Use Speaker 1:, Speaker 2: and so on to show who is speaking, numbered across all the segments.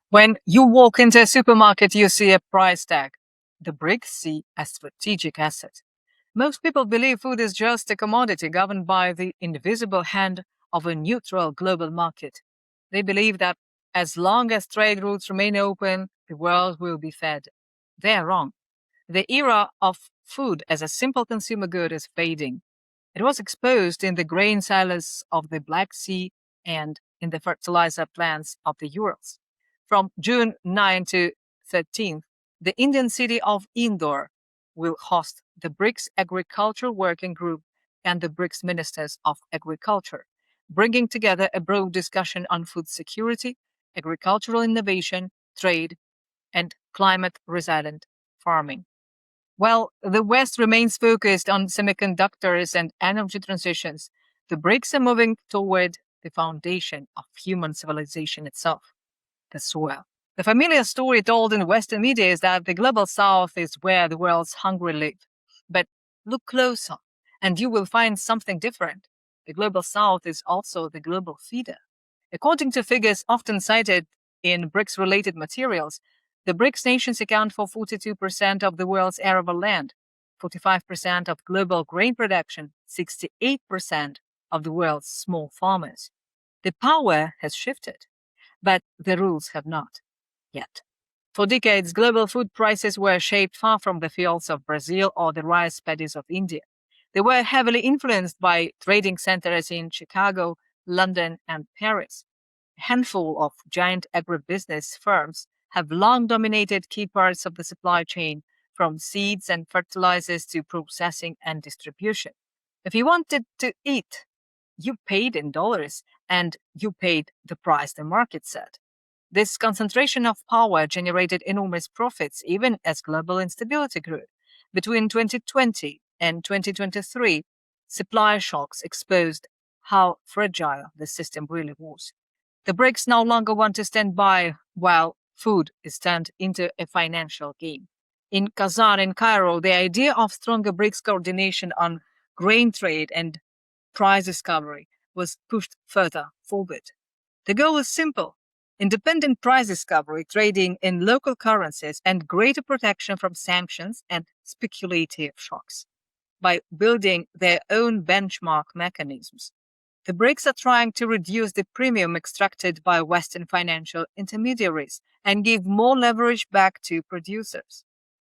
Speaker 1: When you walk into a supermarket, you see a price tag. The BRICS see a strategic asset. Most people believe food is just a commodity governed by the invisible hand of a neutral global market. They believe that as long as trade routes remain open, the world will be fed. They're wrong. The era of food as a simple consumer good is fading. It was exposed in the grain silos of the Black Sea and in the fertilizer plants of the Urals. From June 9 to 13th, the Indian city of Indore will host the BRICS Agriculture Working Group and the BRICS Ministers of Agriculture, bringing together a broad discussion on food security, agricultural innovation, trade, and climate resilient farming. While the West remains focused on semiconductors and energy transitions, the BRICS are moving toward the foundation of human civilization itself, the soil. The familiar story told in Western media is that the global South is where the world's hungry live. But look closer, and you will find something different. The global South is also the global feeder. According to figures often cited in BRICS related materials, the BRICS nations account for 42% of the world's arable land, 45% of global grain production, 68% of the world's small farmers. The power has shifted, but the rules have not yet. For decades, global food prices were shaped far from the fields of Brazil or the rice paddies of India. They were heavily influenced by trading centers in Chicago, London, and Paris. A handful of giant agribusiness firms have long dominated key parts of the supply chain, from seeds and fertilizers to processing and distribution. If you wanted to eat, you paid in dollars and you paid the price the market set. This concentration of power generated enormous profits even as global instability grew. Between 2020 and 2023, supply shocks exposed how fragile the system really was. The BRICS no longer want to stand by while food is turned into a financial game. In Kazan and Cairo, the idea of stronger BRICS coordination on grain trade and price discovery was pushed further forward. The goal is simple: independent price discovery, trading in local currencies, and greater protection from sanctions and speculative shocks. By building their own benchmark mechanisms, the BRICS are trying to reduce the premium extracted by Western financial intermediaries and give more leverage back to producers.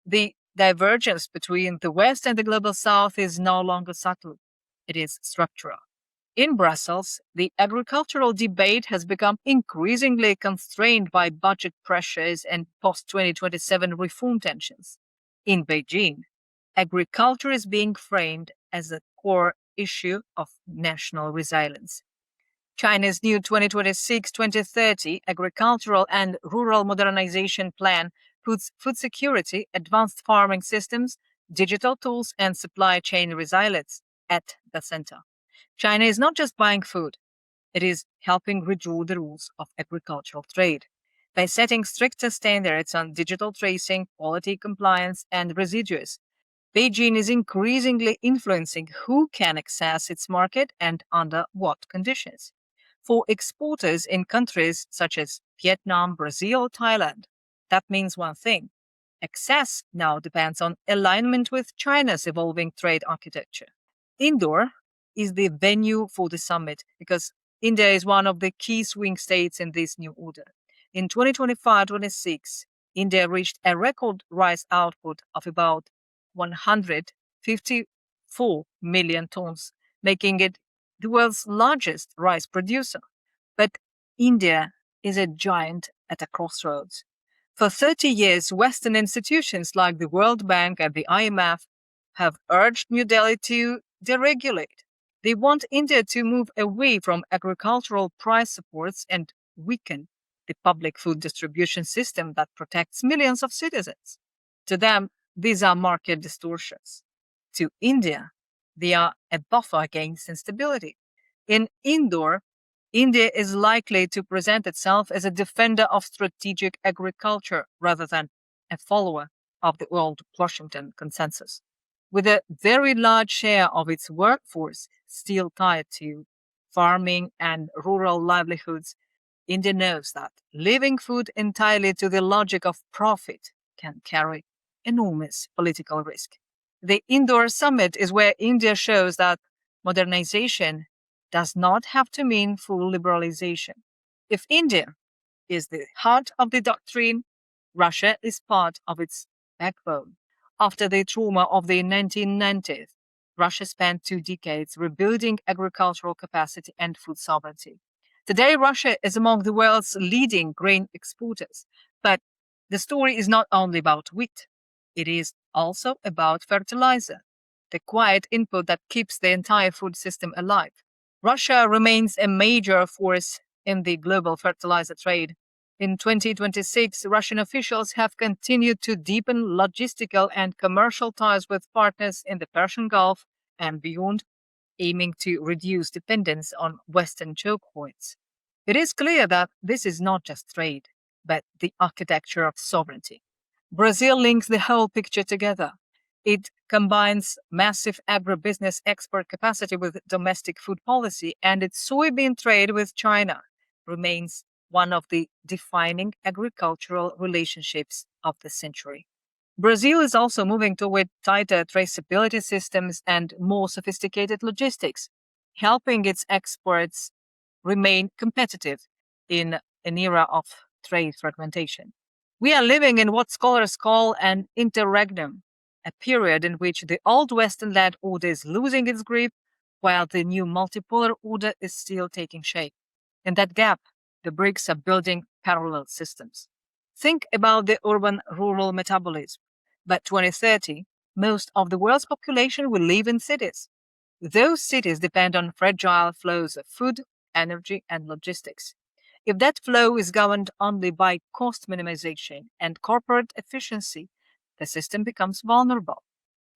Speaker 1: The divergence between the West and the global South is no longer subtle, it is structural. In Brussels, the agricultural debate has become increasingly constrained by budget pressures and post 2027 reform tensions. In Beijing, agriculture is being framed as a core issue of national resilience. China's new 2026-2030 agricultural and rural modernization plan puts food security, advanced farming systems, digital tools, and supply chain resilience at the center. China is not just buying food, it is helping redraw the rules of agricultural trade. By setting stricter standards on digital tracing, quality compliance, and residues, Beijing is increasingly influencing who can access its market and under what conditions. For exporters in countries such as Vietnam, Brazil, or Thailand, that means one thing: access now depends on alignment with China's evolving trade architecture. Indore is the venue for the summit because India is one of the key swing states in this new order. In 2025-26, India reached a record rice output of about 154 million tons, making it the world's largest rice producer. But India is a giant at a crossroads. For 30 years, Western institutions like the World Bank and the IMF have urged New Delhi to deregulate. They want India to move away from agricultural price supports and weaken the public food distribution system that protects millions of citizens. To them, these are market distortions. To India, they are a buffer against instability. In Indore, India is likely to present itself as a defender of strategic agriculture rather than a follower of the old Washington consensus. With a very large share of its workforce still tied to farming and rural livelihoods, India knows that leaving food entirely to the logic of profit can carry enormous political risk. The Indore summit is where India shows that modernization does not have to mean full liberalization. If India is the heart of the doctrine, Russia is part of its backbone. After the trauma of the 1990s, Russia spent 2 decades rebuilding agricultural capacity and food sovereignty. Today, Russia is among the world's leading grain exporters. But the story is not only about wheat, it is also about fertilizer, the quiet input that keeps the entire food system alive. Russia remains a major force in the global fertilizer trade. In 2026, Russian officials have continued to deepen logistical and commercial ties with partners in the Persian Gulf and beyond, aiming to reduce dependence on Western choke points. It is clear that this is not just trade, but the architecture of sovereignty. Brazil links the whole picture together. It combines massive agribusiness export capacity with domestic food policy, and its soybean trade with China remains one of the defining agricultural relationships of the century. Brazil is also moving toward tighter traceability systems and more sophisticated logistics, helping its exports remain competitive in an era of trade fragmentation. We are living in what scholars call an interregnum, a period in which the old Western led order is losing its grip while the new multipolar order is still taking shape. In that gap, the BRICS are building parallel systems. Think about the urban rural metabolism. By 2030, most of the world's population will live in cities. Those cities depend on fragile flows of food, energy, and logistics. If that flow is governed only by cost minimization and corporate efficiency, the system becomes vulnerable.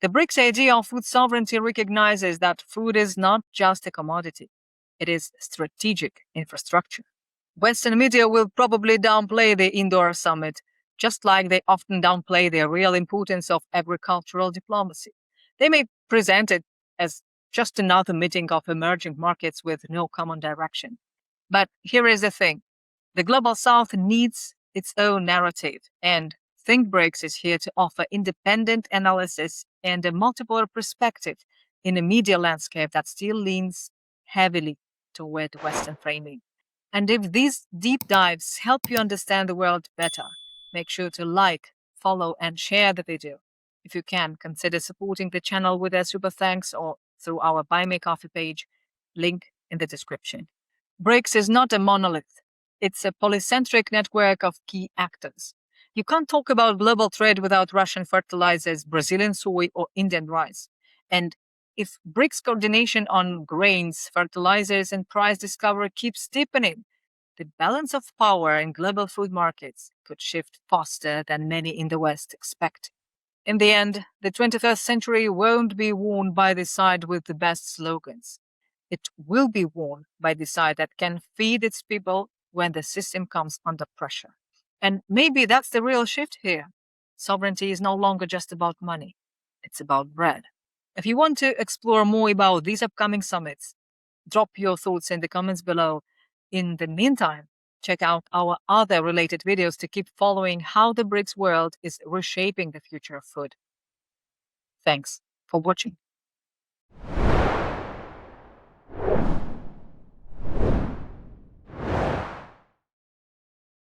Speaker 1: The BRICS idea of food sovereignty recognizes that food is not just a commodity, it is strategic infrastructure. Western media will probably downplay the Indore summit, just like they often downplay the real importance of agricultural diplomacy. They may present it as just another meeting of emerging markets with no common direction. But here is the thing, the global south needs its own narrative, and Think BRICS is here to offer independent analysis and a multiple perspective in a media landscape that still leans heavily toward Western framing. And if these deep dives help you understand the world better, make sure to like, follow, and share the video. If you can, consider supporting the channel with a super thanks or through our Buy Me Coffee page, link in the description. BRICS is not a monolith. It's a polycentric network of key actors. You can't talk about global trade without Russian fertilizers, Brazilian soy, or Indian rice. And if BRICS coordination on grains, fertilizers, and price discovery keeps deepening, the balance of power in global food markets could shift faster than many in the West expect. In the end, the 21st century won't be won by the side with the best slogans. It will be won by the side that can feed its people when the system comes under pressure. And maybe that's the real shift here. Sovereignty is no longer just about money, it's about bread. If you want to explore more about these upcoming summits, drop your thoughts in the comments below. In the meantime, check out our other related videos to keep following how the BRICS world is reshaping the future of food. Thanks for watching.